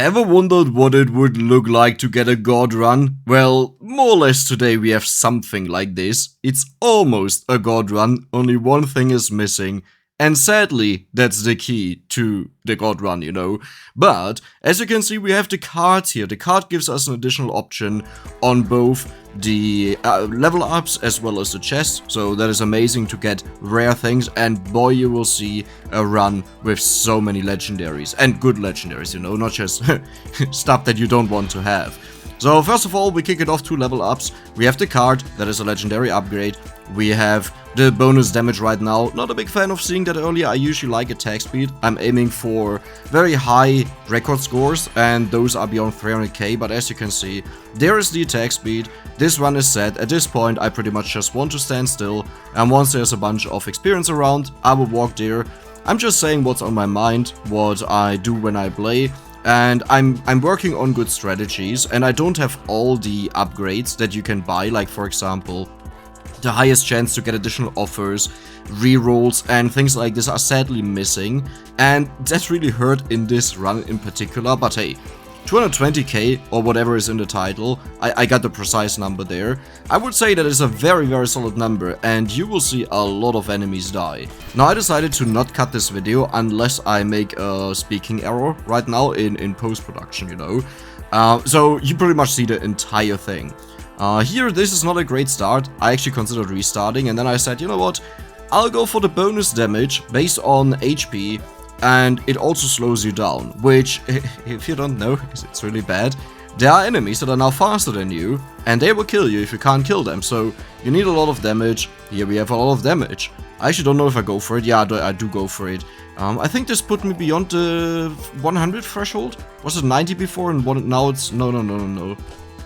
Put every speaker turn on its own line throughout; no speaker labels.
Ever wondered what it would look like to get a god run? Well, more or less today we have something like this. It's almost a god run, only one thing is missing. And sadly, that's the key to the god run, you know. But, as you can see, we have the card here. The card gives us an additional option on both the level ups as well as the chest. So that is amazing to get rare things, and boy, you will see a run with so many legendaries. And good legendaries, you know, not just stuff that you don't want to have. So first of all, we kick it off 2 level ups. We have the card, that is a legendary upgrade. We have the bonus damage right now. Not a big fan of seeing that earlier. I usually like attack speed. I'm aiming for very high record scores, and those are beyond 300k, but as you can see, there is the attack speed. This run is set. At this point, I pretty much just want to stand still, and once there's a bunch of experience around, I will walk there. I'm just saying what's on my mind, what I do when I play. And I'm working on good strategies, and I don't have all the upgrades that you can buy, like for example, the highest chance to get additional offers, rerolls, and things like this are sadly missing, and that really hurt in this run in particular, but hey, 220k or whatever is in the title, I got the precise number there. I would say that is a very solid number, and you will see a lot of enemies die. Now I decided to not cut this video unless I make a speaking error right now in post-production, you know. So you pretty much see the entire thing. Here, this is not a great start. I actually considered restarting, and then I said, you know what, I'll go for the bonus damage based on HP, and it also slows you down, which, if you don't know, it's really bad. There are enemies that are now faster than you, and they will kill you if you can't kill them, so you need a lot of damage. Here we have a lot of damage. I actually don't know if I go for it. Yeah, I do go for it. I think this put me beyond the 100 threshold. Was it 90 before, and now it's... No.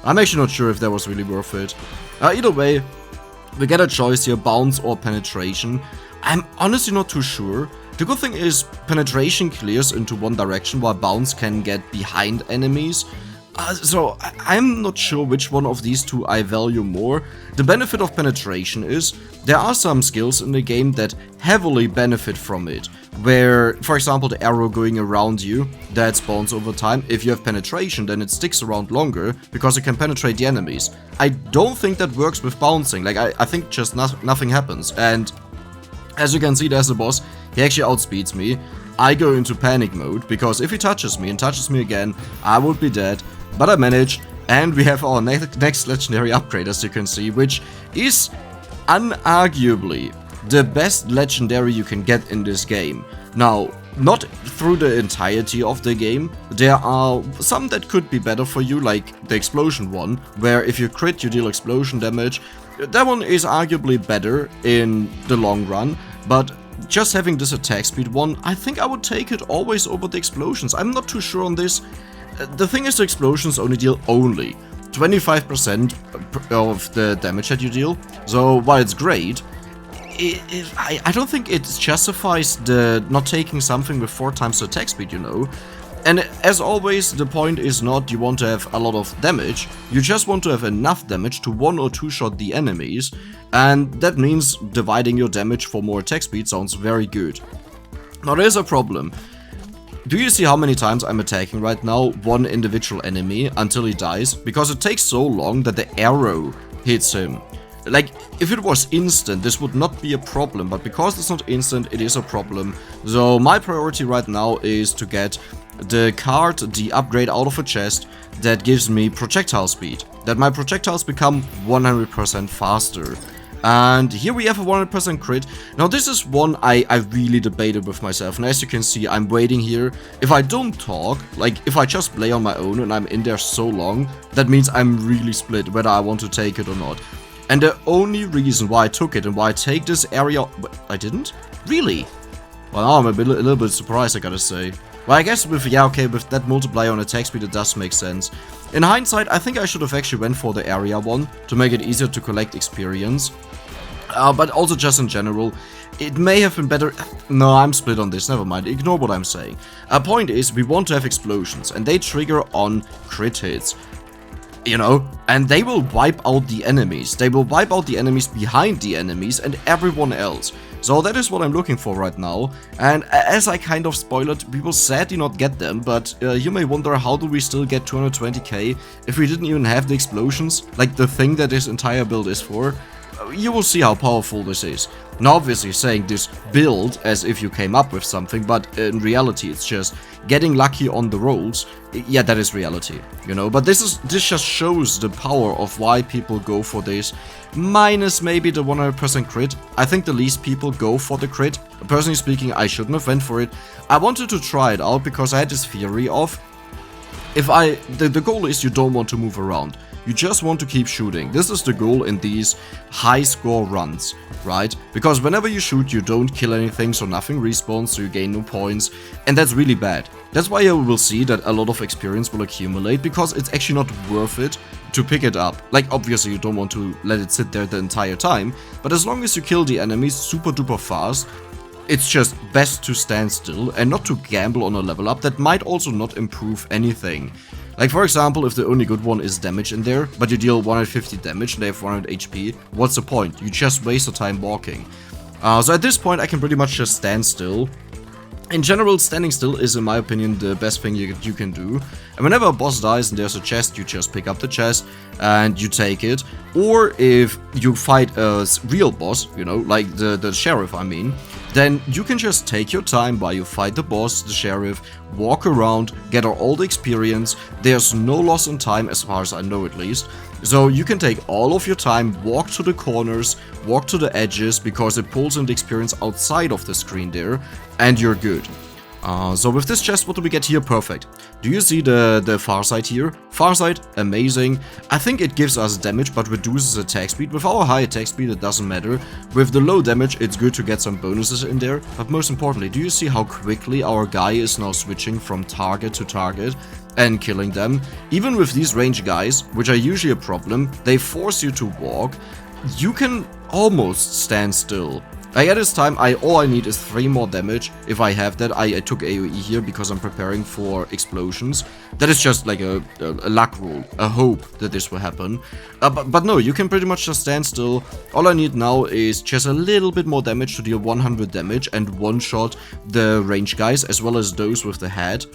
I'm actually not sure if that was really worth it. Either way, we get a choice here, bounce or penetration. I'm honestly not too sure. The good thing is, penetration clears into one direction, while bounce can get behind enemies. So I'm not sure which one of these two I value more. The benefit of penetration is, there are some skills in the game that heavily benefit from it. Where, for example, the arrow going around you, that spawns over time. If you have penetration, then it sticks around longer, because it can penetrate the enemies. I don't think that works with bouncing, like I think just nothing happens. And as you can see, there's the boss. He actually outspeeds me. I go into panic mode, because if he touches me and touches me again, I would be dead. But I managed, and we have our next legendary upgrade, as you can see, which is unarguably the best legendary you can get in this game. Now, not through the entirety of the game. There are some that could be better for you, like the explosion one, where if you crit, you deal explosion damage. That one is arguably better in the long run, but just having this attack speed one, I think I would take it always over the explosions. I'm not too sure on this. The thing is, the explosions only deal 25% of the damage that you deal. So while it's great, I don't think it justifies the not taking something with 4 times the attack speed, you know. And as always, the point is not you want to have a lot of damage, you just want to have enough damage to 1 or 2 shot the enemies, and that means dividing your damage for more attack speed sounds very good. Now there's a problem. Do you see how many times I'm attacking right now one individual enemy until he dies? Because it takes so long that the arrow hits him. Like, if it was instant, this would not be a problem, but because it's not instant, it is a problem. So my priority right now is to get the card, the upgrade out of a chest that gives me projectile speed. That my projectiles become 100% faster. And here we have a 100% crit. Now this is one I really debated with myself, and as you can see, I'm waiting here. If I don't talk, like if I just play on my own and I'm in there so long, that means I'm really split whether I want to take it or not. And the only reason why I took it and why I take this area... I didn't? Really? Well, now I'm a little bit surprised, I gotta say. Well, I guess with, yeah, okay, with that multiplier on attack speed, it does make sense. In hindsight, I think I should have actually went for the area one to make it easier to collect experience. But also just in general, it may have been better... No, I'm split on this, never mind, ignore what I'm saying. Point is, we want to have explosions, and they trigger on crit hits. You know, and they will wipe out the enemies. They will wipe out the enemies behind the enemies and everyone else. So that is what I'm looking for right now, and as I kind of spoiled, people sadly not get them, but you may wonder, how do we still get 220k if we didn't even have the explosions, like the thing that this entire build is for? You will see how powerful this is. Now obviously saying this build as if you came up with something, but in reality it's just getting lucky on the rolls. Yeah, that is reality, you know, but this just shows the power of why people go for this, minus maybe the 100% crit. I think the least people go for the crit. Personally speaking, I shouldn't have went for it. I wanted to try it out because I had this theory of, if the goal is you don't want to move around. You just want to keep shooting. This is the goal in these high score runs, right? Because whenever you shoot, you don't kill anything, so nothing respawns, so you gain no points, and that's really bad. That's why you will see that a lot of experience will accumulate, because it's actually not worth it to pick it up. Like, obviously you don't want to let it sit there the entire time, but as long as you kill the enemies super duper fast, it's just best to stand still and not to gamble on a level up that might also not improve anything. Like, for example, if the only good one is damage in there, but you deal 150 damage and they have 100 HP, what's the point? You just waste your time walking. So at this point I can pretty much just stand still. In general, standing still is, in my opinion, the best thing you can do. And whenever a boss dies and there's a chest, you just pick up the chest and you take it. Or if you fight a real boss, you know, like the sheriff, I mean, then you can just take your time while you fight the boss, the sheriff, walk around, gather all the experience. There's no loss in time, as far as I know at least. So you can take all of your time, walk to the corners, walk to the edges, because it pulls in the experience outside of the screen there, and you're good. So with this chest, what do we get here? Perfect. Do you see the Farsight here? Farsight, amazing. I think it gives us damage but reduces attack speed. With our high attack speed, it doesn't matter. With the low damage, it's good to get some bonuses in there. But most importantly, do you see how quickly our guy is now switching from target to target and killing them? Even with these range guys, which are usually a problem, they force you to walk. You can almost stand still. Like, at this time, all I need is 3 more damage. If I have that, I took AoE here because I'm preparing for explosions. That is just like a luck roll, a hope that this will happen. But no, you can pretty much just stand still. All I need now is just a little bit more damage to deal 100 damage and one-shot the range guys, as well as those with the head.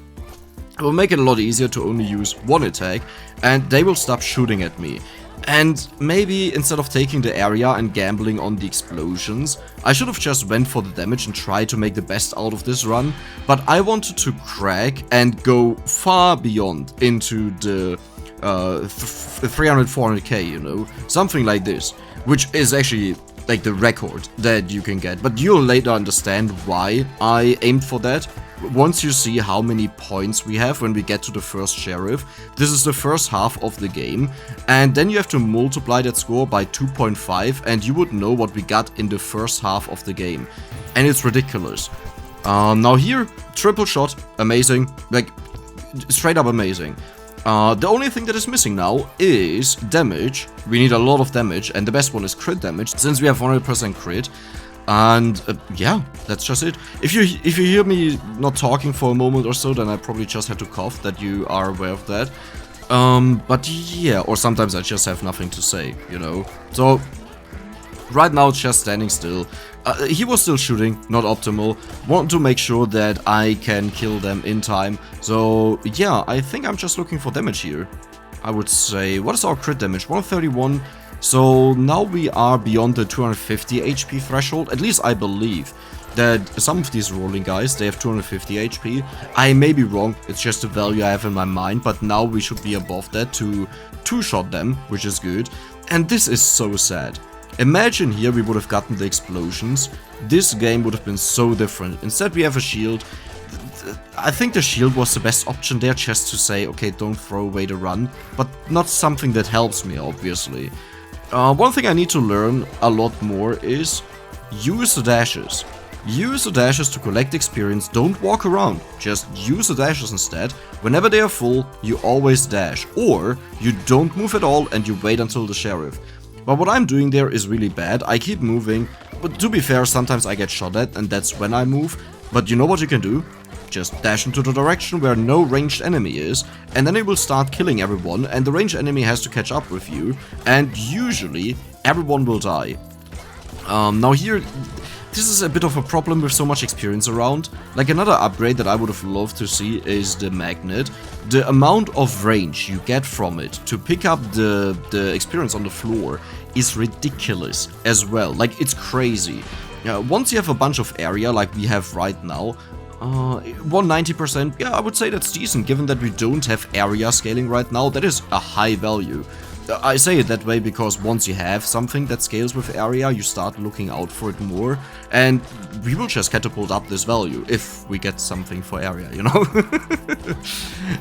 It will make it a lot easier to only use one attack, and they will stop shooting at me. And maybe instead of taking the area and gambling on the explosions, I should have just went for the damage and tried to make the best out of this run. But I wanted to crack and go far beyond into the 300-400k, you know, something like this, which is actually like the record that you can get. But you'll later understand why I aimed for that. Once you see how many points we have when we get to the first sheriff, this is the first half of the game, and then you have to multiply that score by 2.5 and you would know what we got in the first half of the game. And it's ridiculous. Now here, triple shot, amazing, like straight up amazing. The only thing that is missing now is damage. We need a lot of damage, and the best one is crit damage, since we have 100% crit. And yeah, that's just it. If you hear me not talking for a moment or so, then I probably just had to cough, that you are aware of that. But yeah, or sometimes I just have nothing to say, you know. So right now it's just standing still. He was still shooting, not optimal. Want to make sure that I can kill them in time. So yeah, I think I'm just looking for damage here. I would say, what is our crit damage? 131. So now we are beyond the 250 HP threshold. At least I believe that some of these rolling guys, they have 250 HP. I may be wrong, it's just a value I have in my mind, but now we should be above that to two-shot them, which is good. And this is so sad. Imagine here we would have gotten the explosions. This game would have been so different. Instead we have a shield. I think the shield was the best option there, just to say, okay, don't throw away the run, but not something that helps me, obviously. One thing I need to learn a lot more is use the dashes. Use the dashes to collect experience, don't walk around, just use the dashes instead. Whenever they are full, you always dash, or you don't move at all and you wait until the sheriff. But what I'm doing there is really bad. I keep moving, but to be fair, sometimes I get shot at and that's when I move. But you know what you can do? Just dash into the direction where no ranged enemy is, and then it will start killing everyone, and the ranged enemy has to catch up with you, and usually everyone will die. Now here, this is a bit of a problem with so much experience around. Like, another upgrade that I would have loved to see is the magnet. The amount of range you get from it to pick up the experience on the floor is ridiculous as well. Like, it's crazy. Once you have a bunch of area like we have right now, 190%, yeah, I would say that's decent, given that we don't have area scaling right now. That is a high value. I say it that way because once you have something that scales with area, you start looking out for it more, and we will just catapult up this value if we get something for area, you know?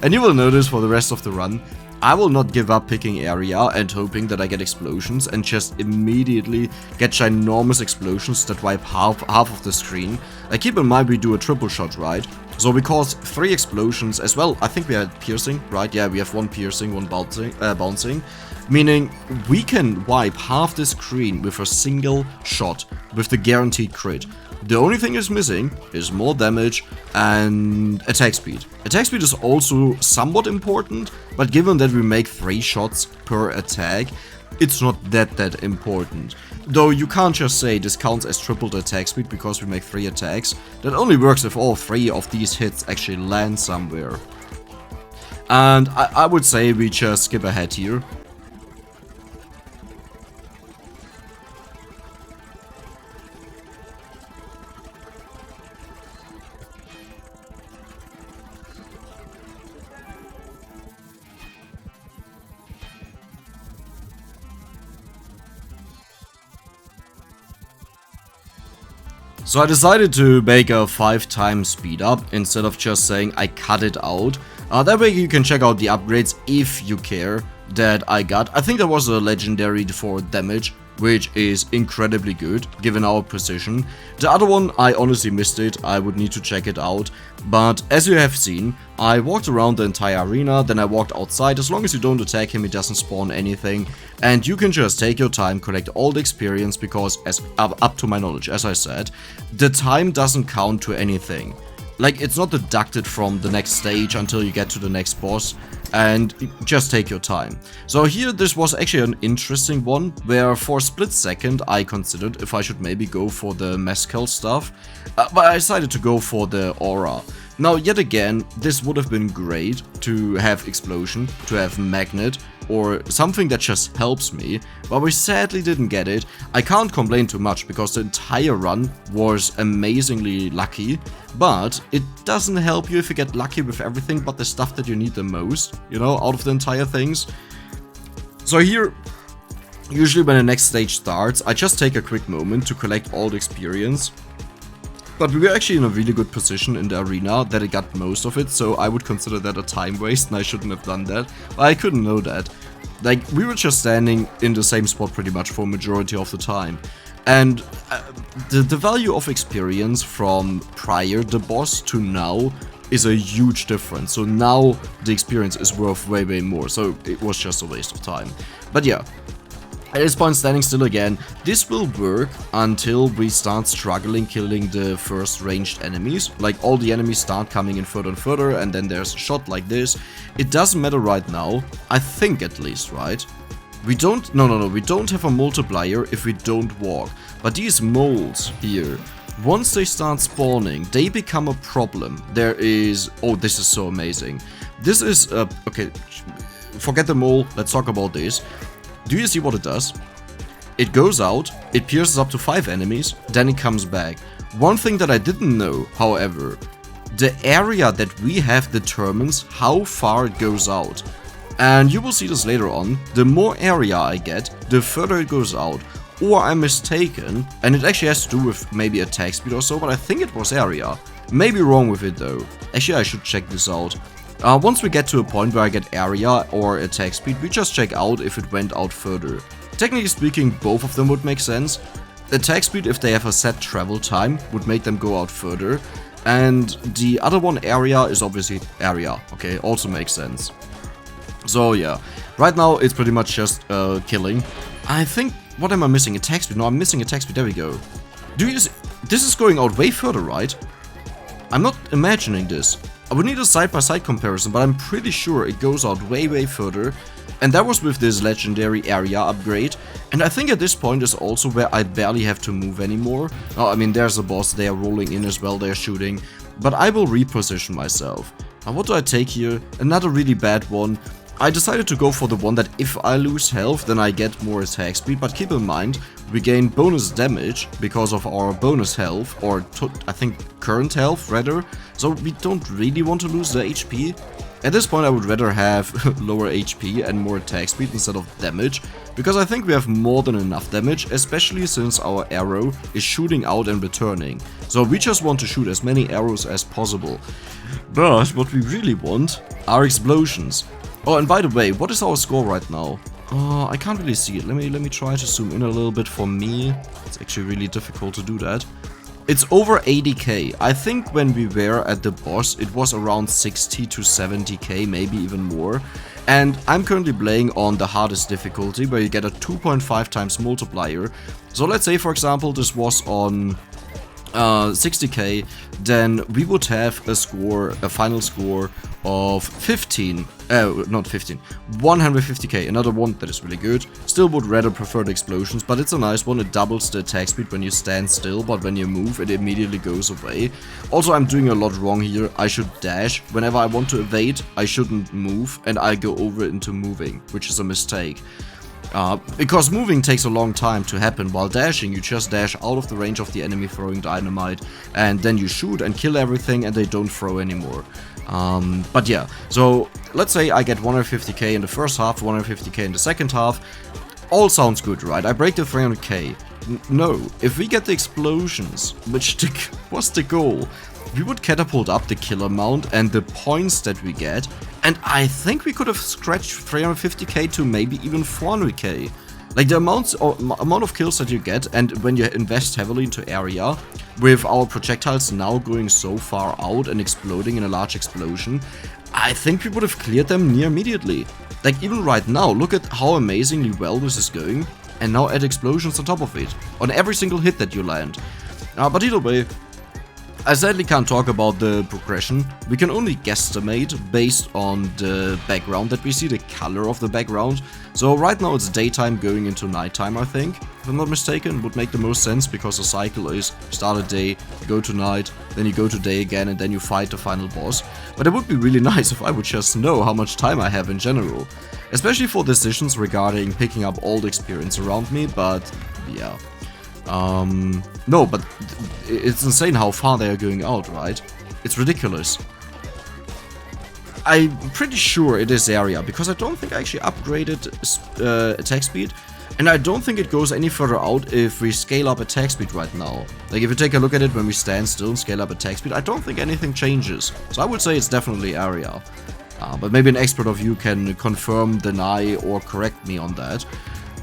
And you will notice for the rest of the run, I will not give up picking area and hoping that I get explosions and just immediately get ginormous explosions that wipe half of the screen. Like, keep in mind we do a triple shot, right? So we cause 3 explosions as well. I think we had piercing, right? Yeah, we have 1 piercing, 1 bouncing. Meaning we can wipe half the screen with a single shot with the guaranteed crit. The only thing is missing is more damage and attack speed. Attack speed is also somewhat important, but given that we make 3 shots per attack, it's not that important. Though you can't just say this counts as tripled attack speed because we make 3 attacks. That only works if all 3 of these hits actually land somewhere. And I would say we just skip ahead here. So I decided to make a 5 times speed up instead of just saying I cut it out. That way you can check out the upgrades if you care that I got. I think there was a legendary for damage, which is incredibly good given our position. The other one, I honestly missed it, I would need to check it out. But as you have seen, I walked around the entire arena, then I walked outside. As long as you don't attack him, he doesn't spawn anything. And you can just take your time, collect all the experience, because as up to my knowledge, as I said, the time doesn't count to anything. Like, it's not deducted from the next stage until you get to the next boss, and just take your time. So here, this was actually an interesting one, where for a split second I considered if I should maybe go for the Mescal stuff, but I decided to go for the Aura. Now, yet again, this would have been great to have Explosion, to have Magnet, or something that just helps me, but we sadly didn't get it. I can't complain too much because the entire run was amazingly lucky, but it doesn't help you if you get lucky with everything but the stuff that you need the most, you know, out of the entire things. So here, usually when the next stage starts, I just take a quick moment to collect all the experience. But we were actually in a really good position in the arena that I got most of it, so I would consider that a time waste and I shouldn't have done that. But I couldn't know that. Like, we were just standing in the same spot pretty much for a majority of the time. And the value of experience from prior the boss to now is a huge difference. So now the experience is worth way more, so it was just a waste of time. But yeah. At this point, standing still again, this will work until we start struggling killing the first ranged enemies. Like, all the enemies start coming in further and further, and then there's a shot like this. It doesn't matter right now, I think at least, right? We don't, no, we don't have a multiplier if we don't walk. But these moles here, once they start spawning, they become a problem. There is, oh, this is so amazing. This is, okay, forget the mole, let's talk about this. Do you see what it does? It goes out, it pierces up to 5 enemies, then it comes back. One thing that I didn't know, however, the area that we have determines how far it goes out. And you will see this later on, the more area I get, the further it goes out. Or I'm mistaken, and it actually has to do with maybe attack speed or so, but I think it was area. Maybe wrong with it though. Actually, I should check this out. Once we get to a point where I get area or attack speed, we just check out if it went out further. Technically speaking, both of them would make sense. Attack speed, if they have a set travel time, would make them go out further. And the other one, area, is obviously area. Okay, also makes sense. So yeah, right now it's pretty much just killing. I think, what am I missing? Attack speed? No, I'm missing attack speed. There we go. Do you see? This is going out way further, right? I'm not imagining this. I would need a side-by-side comparison, but I'm pretty sure it goes out way further. And that was with this legendary area upgrade. And I think at this point is also where I barely have to move anymore. Oh, I mean, there's a boss, they are rolling in as well, they're shooting. But I will reposition myself. Now what do I take here? Another really bad one. I decided to go for the one that if I lose health, then I get more attack speed. But keep in mind, we gain bonus damage because of our bonus health, or I think current health rather. So we don't really want to lose the HP. At this point I would rather have lower HP and more attack speed instead of damage, because I think we have more than enough damage, especially since our arrow is shooting out and returning. So we just want to shoot as many arrows as possible. But what we really want are explosions. Oh, and by the way, what is our score right now? I can't really see it. Let me try to zoom in a little bit for me. It's actually really difficult to do that. It's over 80k. I think when we were at the boss, it was around 60 to 70k, maybe even more. And I'm currently playing on the hardest difficulty, where you get a 2.5 times multiplier. So let's say, for example, this was on 60k, then we would have a final score of 150k, another one that is really good. Still would rather prefer the explosions, but it's a nice one. It doubles the attack speed when you stand still, but when you move it immediately goes away. Also, I'm doing a lot wrong here. I should dash. Whenever I want to evade, I shouldn't move, and I go over into moving, which is a mistake. Because moving takes a long time to happen, while dashing you just dash out of the range of the enemy throwing dynamite, and then you shoot and kill everything and they don't throw anymore. But yeah, so let's say I get 150k in the first half, 150k in the second half. All sounds good, right? I break the 300k. No, if we get the explosions, which was the goal, we would catapult up the kill amount and the points that we get, and I think we could have scratched 350k to maybe even 400k. Like the amount of kills that you get, and when you invest heavily into area, with our projectiles now going so far out and exploding in a large explosion, I think we would have cleared them near immediately. Like even right now, look at how amazingly well this is going, and now add explosions on top of it, on every single hit that you land. But either way, I sadly can't talk about the progression. We can only guesstimate based on the background that we see, the color of the background. So right now it's daytime going into nighttime, I think. If I'm not mistaken, would make the most sense, because the cycle is start a day, go to night, then you go to day again, and then you fight the final boss. But it would be really nice if I would just know how much time I have in general. Especially for decisions regarding picking up all the experience around me, but yeah. No, but it's insane how far they are going out, right? It's ridiculous. I'm pretty sure it is area, because I don't think I actually upgraded attack speed, and I don't think it goes any further out if we scale up attack speed right now. Like if you take a look at it when we stand still and scale up attack speed, I don't think anything changes. So I would say it's definitely area. But maybe an expert of you can confirm, deny, or correct me on that.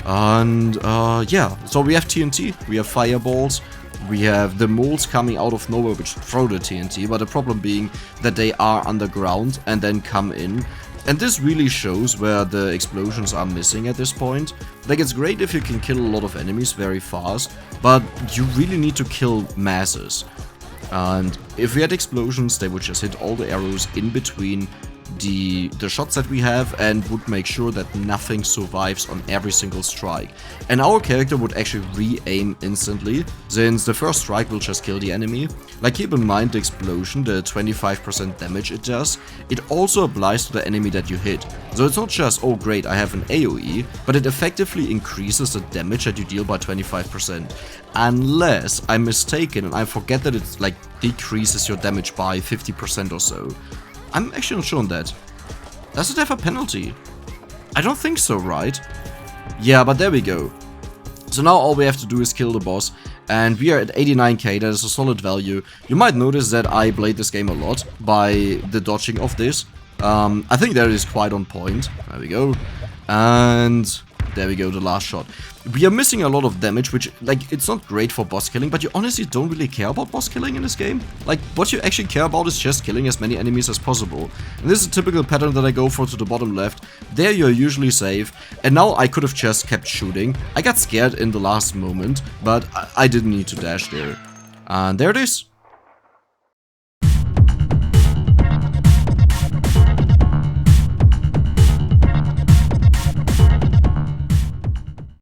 And yeah, so we have TNT, we have fireballs, we have the moles coming out of nowhere which throw the TNT, but the problem being that they are underground and then come in. And this really shows where the explosions are missing at this point. Like, it's great if you can kill a lot of enemies very fast, but you really need to kill masses. And if we had explosions, they would just hit all the arrows in between the shots that we have, and would make sure that nothing survives on every single strike. And our character would actually re-aim instantly, since the first strike will just kill the enemy. Like, keep in mind the explosion, the 25% damage it does, it also applies to the enemy that you hit. So it's not just, oh great, I have an AoE, but it effectively increases the damage that you deal by 25%. Unless I'm mistaken and I forget that it like decreases your damage by 50% or so. I'm actually not sure on that. Does it have a penalty? I don't think so, right? Yeah, but there we go. So now all we have to do is kill the boss, and we are at 89k, that is a solid value. You might notice that I played this game a lot by the dodging of this. I think that is quite on point. There we go. And there we go, the last shot. We are missing a lot of damage, which, like, it's not great for boss killing, but you honestly don't really care about boss killing in this game. Like, what you actually care about is just killing as many enemies as possible. And this is a typical pattern that I go for to the bottom left. There you're usually safe, and now I could have just kept shooting. I got scared in the last moment, but I didn't need to dash there. And there it is.